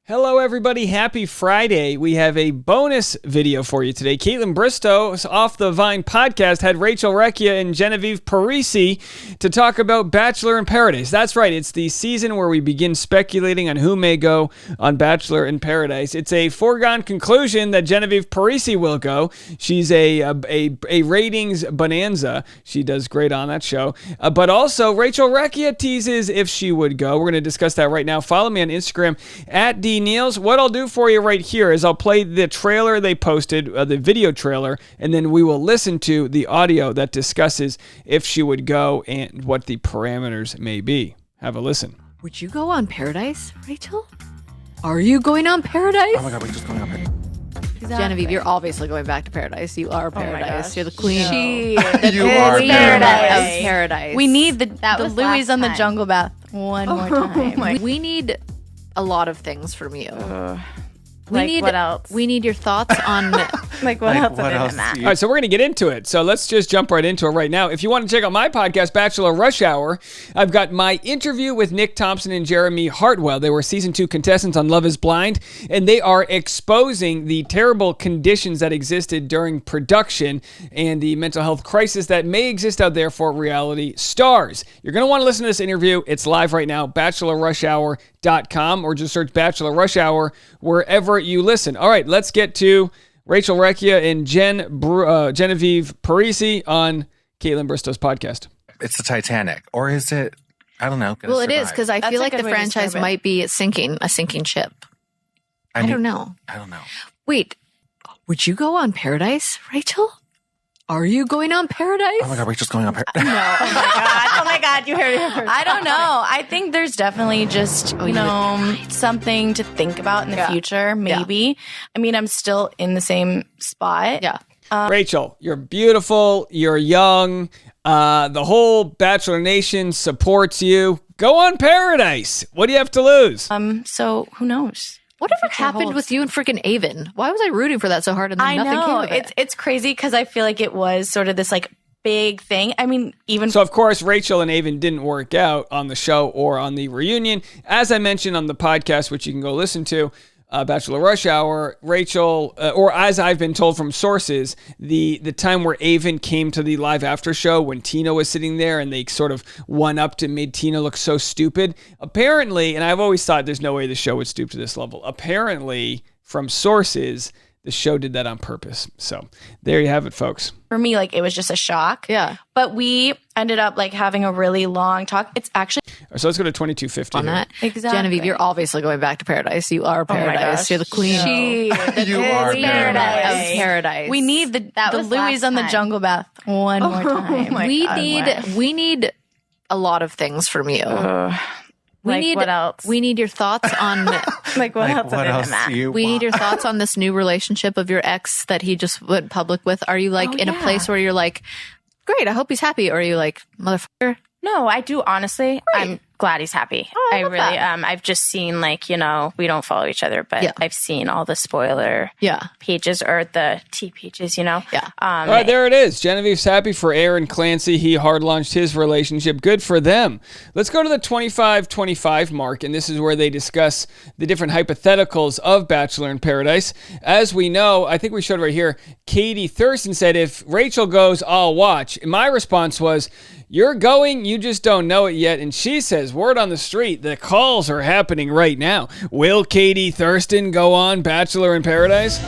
Hello, everybody. Happy Friday. We have a bonus video for you today. Kaitlyn Bristowe, off the Vine podcast, had Rachel Recchia and Genevieve Parisi to talk about Bachelor in Paradise. That's right. It's the season where we begin speculating on who may go on Bachelor in Paradise. It's a foregone conclusion that Genevieve Parisi will go. She's a ratings bonanza. She does great on that show. But also, Rachel Recchia teases if she would go. We're going to discuss that right now. Follow me on Instagram at Neals. What I'll do for you right here is I'll play the trailer they posted, the video trailer, and then we will listen to the audio that discusses if she would go and what the parameters may be. Have a listen. Would you go on Paradise, Rachel? Are you going on Paradise? Oh my God, we're just going on Paradise. Exactly. Genevieve, you're obviously going back to Paradise. You are Paradise. You're the queen. You are Paradise. Of Paradise. We need the Louis on the time. jungle bath one more time. We need a lot of things from you. What else? We need your thoughts on What else other than that? All right, so we're going to get into it. So let's just jump right into it right now. If you want to check out my podcast, Bachelor Rush Hour, I've got my interview with Nick Thompson and Jeremy Hartwell. They were season 2 contestants on Love is Blind, and they are exposing the terrible conditions that existed during production and the mental health crisis that may exist out there for reality stars. You're going to want to listen to this interview. It's live right now, bachelorrushhour.com, or just search Bachelor Rush Hour wherever you listen. All right, let's get to Rachel Recchia and Genevieve Parisi on Kaitlyn Bristowe's podcast. It's the Titanic, or is it? I don't know. Well, it is, because I That's feel a like the good way to franchise describe it. might be a sinking ship. I don't know. I don't know. Wait, would you go on Paradise, Rachel? Are you going on Paradise? Oh my God, we're just going on Paradise. No. Oh my God. You heard it first. I don't know. I think there's definitely just, something to think about in the future, maybe. I mean, I'm still in the same spot. Yeah. Rachel, you're beautiful. You're young. The whole Bachelor Nation supports you. Go on Paradise. What do you have to lose? So who knows? Whatever happened with you and freaking Avon? Why was I rooting for that so hard and then nothing came of it? It's crazy because I feel like it was sort of this big thing. I mean, even So, of course, Rachel and Avon didn't work out on the show or on the reunion. As I mentioned on the podcast, which you can go listen to, Bachelor Rush Hour, Rachel, or as I've been told from sources, the time where Avon came to the live after show when Tina was sitting there and they sort of one-upped and made Tina look so stupid. Apparently, and I've always thought there's no way the show would stoop to this level. Apparently, from sources, the show did that on purpose. So there you have it, folks. for me, it was just a shock. Yeah. But we ended up having a really long talk. It's actually So let's go to 2250 On here. that. Exactly. Genevieve, you're obviously going back to Paradise. You are Paradise. gosh. You're the queen. You are Queen Paradise. of Paradise. We need the was Louis last on the time. jungle bath one more time. we need a lot of things from you. What else? We need your thoughts on What else What other else than that? do you we want? need your thoughts on this new relationship of your ex that he just went public with. Are you in a place where you're great, I hope he's happy, or are you motherfucker? No, I do honestly. I'm glad he's happy. I love really I've just seen we don't follow each other, but Yeah. I've seen all the spoiler Yeah. pages or the tea pages, Yeah. All right, there it is. Genevieve's happy for Aaron Clancy. He hard launched his relationship. Good for them. Let's go to the 25-25 mark, and this is where they discuss the different hypotheticals of Bachelor in Paradise. As we know, I think we showed right here, Katie Thurston said, if Rachel goes, I'll watch. And my response was, you're going, you just don't know it yet. And she says, word on the street, the calls are happening right now. Will Katie Thurston go on Bachelor in Paradise?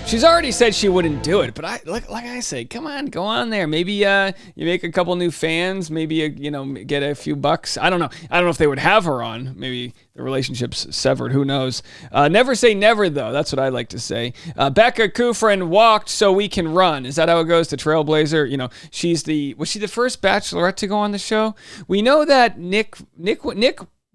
She's already said she wouldn't do it, but like I say, come on, go on there. Maybe you make a couple new fans. Maybe get a few bucks. I don't know. I don't know if they would have her on. Maybe the relationship's severed. Who knows? Never say never, though. That's what I like to say. Becca Kufrin walked so we can run. Is that how it goes? The Trailblazer. Was she the first Bachelorette to go on the show? We know that Nick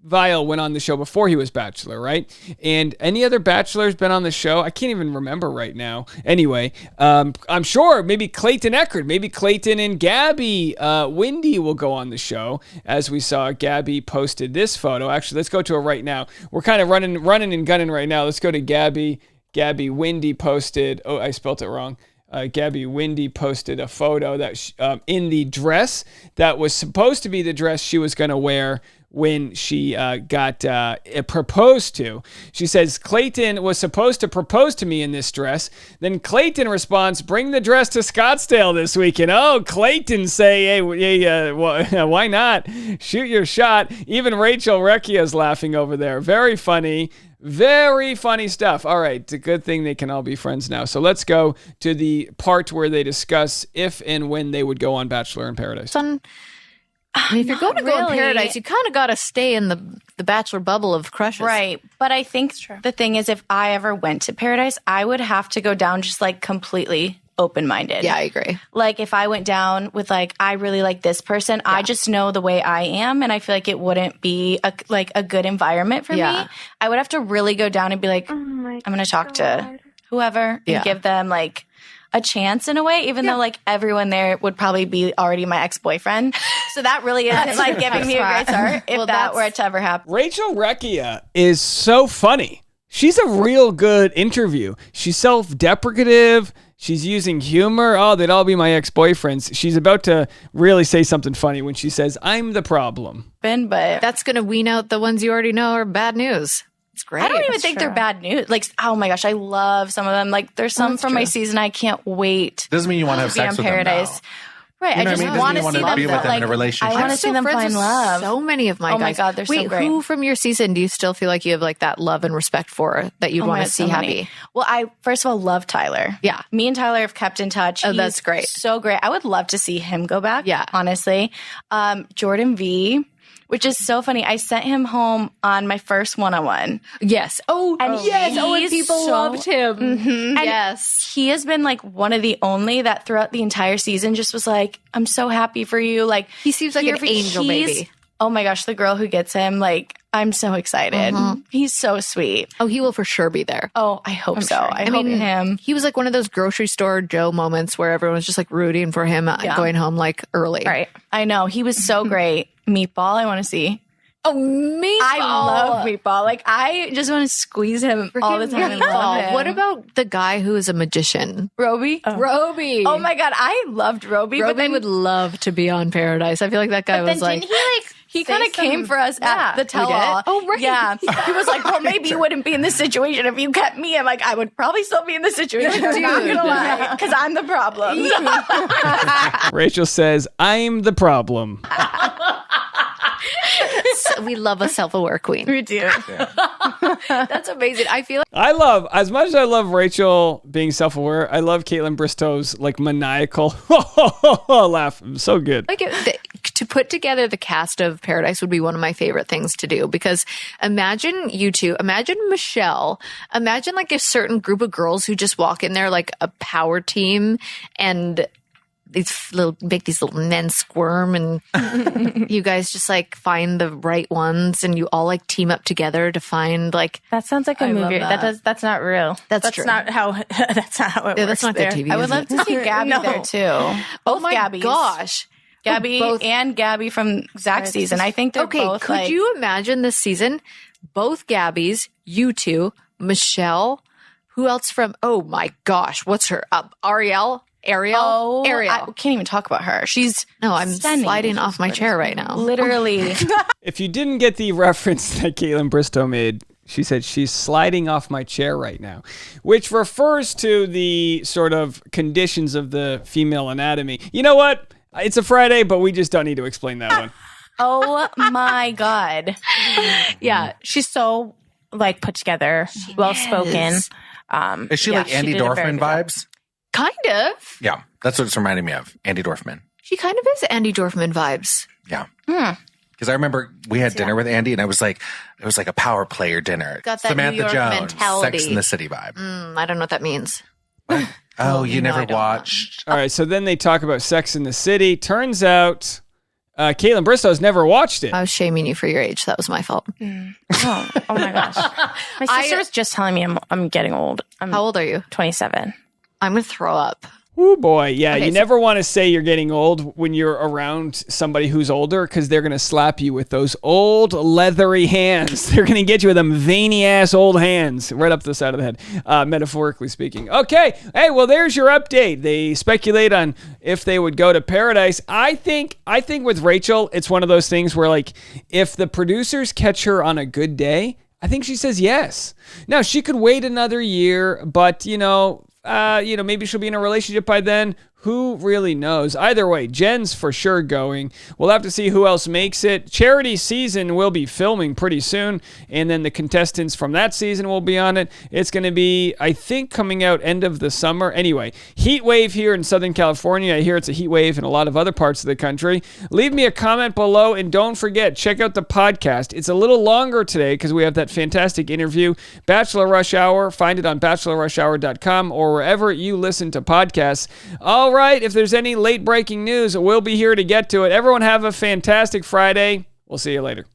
Viall went on the show before he was Bachelor, right? And any other Bachelors been on the show? I can't even remember right now. Anyway, I'm sure maybe Clayton Echard, maybe Clayton and Gabby Wendy will go on the show. As we saw, Gabby posted this photo. Actually, let's go to it right now. We're kind of running and gunning right now. Let's go to Gabby. Gabby Wendy posted. Oh, I spelled it wrong. Gabby Wendy posted a photo that in the dress that was supposed to be the dress she was going to wear when she got proposed to. She says, Clayton was supposed to propose to me in this dress. Then Clayton responds, bring the dress to Scottsdale this weekend. Oh, Clayton say, hey, why not? Shoot your shot. Even Rachel Recchia is laughing over there. Very funny. Very funny stuff. All right, it's a good thing they can all be friends now. So let's go to the part where they discuss if and when they would go on Bachelor in Paradise. If you're going to go in Paradise, you kind of got to stay in the Bachelor bubble of crushes. Right. But I think the thing is, if I ever went to Paradise, I would have to go down just like completely open-minded. Yeah, I agree. Like if I went down with like, I really like this person, I just know the way I am, and I feel like it wouldn't be a good environment for me. I would have to really go down and be like, I'm going to talk to whoever and give them like a chance in a way, even though like everyone there would probably be already my ex-boyfriend. So that really isn't like giving me a great start if that were to ever happen. Rachel Recchia is so funny. She's a real good interview. She's self-deprecative. She's using humor. Oh, they'd all be my ex-boyfriends. She's about to really say something funny when she says, I'm the problem. But that's going to wean out the ones you already know are bad news. It's great. I don't even think they're bad news. Like, oh my gosh, I love some of them. Like, there's some from my season I can't wait. Doesn't mean you want to have sex with Paradise. them, though. Right, You know I just what I mean? want to Doesn't see mean you want to be them. with them in a Like, relationship. I want to see them find love. So many of my guys. Oh my God, they're so great. Who from your season do you still feel like you have like that love and respect for that you'd want to see happy? Well, I first of all love Tyler. Yeah. Me and Tyler have kept in touch. Oh, that's great. So great. I would love to see him go back. Yeah. Honestly. Jordan V, which is so funny. I sent him home on my first one-on-one. Yes. Oh, yes. Oh, and people so- loved him. And yes. he has been like one of the only that throughout the entire season just was like, I'm so happy for you. Like, He seems like an angel baby. Oh my gosh, the girl who gets him, like, I'm so excited. He's so sweet. Oh, he will for sure be there. Oh, I hope so. Sure. I hope him. He was like one of those grocery store Joe moments where everyone was just like rooting for him going home like early. Right. I know. He was so great. Meatball, I want to see. Oh, Meatball. I love Meatball. Like, I just want to squeeze him all the time and love him. What about the guy who is a magician? Roby? Roby. Oh my God, I loved Roby. Roby but then would love to be on Paradise. I feel like that guy was like... he kind of came for us at the tell-all. Oh, right. Yeah. He was like, well, maybe you wouldn't be in this situation if you kept me. I'm like, I would probably still be in this situation. I'm not going to lie, because I'm the problem. Rachel says, I'm the problem. We love a self-aware queen. We do. That's amazing. I feel like As much as I love Rachel being self-aware, I love Kaitlyn Bristowe's like maniacal laugh. So good. to put together the cast of Paradise would be one of my favorite things to do, because imagine you two, imagine Michelle, imagine like a certain group of girls who just walk in there like a power team and make these little men squirm, and you guys just like find the right ones and you all like team up together to find like. That sounds like a movie. That's not real. That's true. That's not how it works. That's not there. good TV. I would love to see Gabby there too. Oh my Gabbies. gosh. Gabby and Gabby from Zach's season. I think they're both could you imagine this season? Both Gabbies, you two, Michelle, who else from, oh my gosh, what's her, Ariel? Ariel? I can't even talk about her. I'm stunning. sliding off my chair right now. Literally. If you didn't get the reference that Kaitlyn Bristowe made, she said she's sliding off my chair right now, which refers to the sort of conditions of the female anatomy. You know what? It's a Friday, but we just don't need to explain that one. Oh my God. Yeah, she's so like put together, well spoken. Is she like Andy Dorfman vibes? Kind of. Yeah, that's what it's reminding me of. Andy Dorfman. She kind of is Andy Dorfman vibes. Yeah. Because I remember we had dinner with Andy, and it was like a power player dinner. Got that Samantha New York Jones, mentality. Sex in the City vibe. I don't know what that means. Oh, you never I don't watched? All right, so then they talk about Sex in the City. Turns out Kaitlyn Bristowe's never watched it. I was shaming you for your age. That was my fault. Oh my gosh. My sister was just telling me I'm getting old. How old are you? 27. I'm going to throw up. Oh boy, yeah. Okay, You never want to say you're getting old when you're around somebody who's older because they're going to slap you with those old leathery hands. They're going to get you with them veiny ass old hands right up the side of the head, metaphorically speaking. Okay, hey, well, there's your update. They speculate on if they would go to Paradise. I think with Rachel, it's one of those things where, like, if the producers catch her on a good day, I think she says yes. Now, she could wait another year, but, maybe she'll be in a relationship by then. Who really knows? Either way, Jen's for sure going. We'll have to see who else makes it. Charity season will be filming pretty soon, and then the contestants from that season will be on it. It's going to be, I think, coming out end of the summer. Anyway, heat wave here in Southern California. I hear it's a heat wave in a lot of other parts of the country. Leave me a comment below, and don't forget, check out the podcast. It's a little longer today because we have that fantastic interview, Bachelor Rush Hour. Find it on bachelorrushhour.com or wherever you listen to podcasts. All right, if there's any late breaking news, we'll be here to get to it. Everyone have a fantastic Friday. We'll see you later.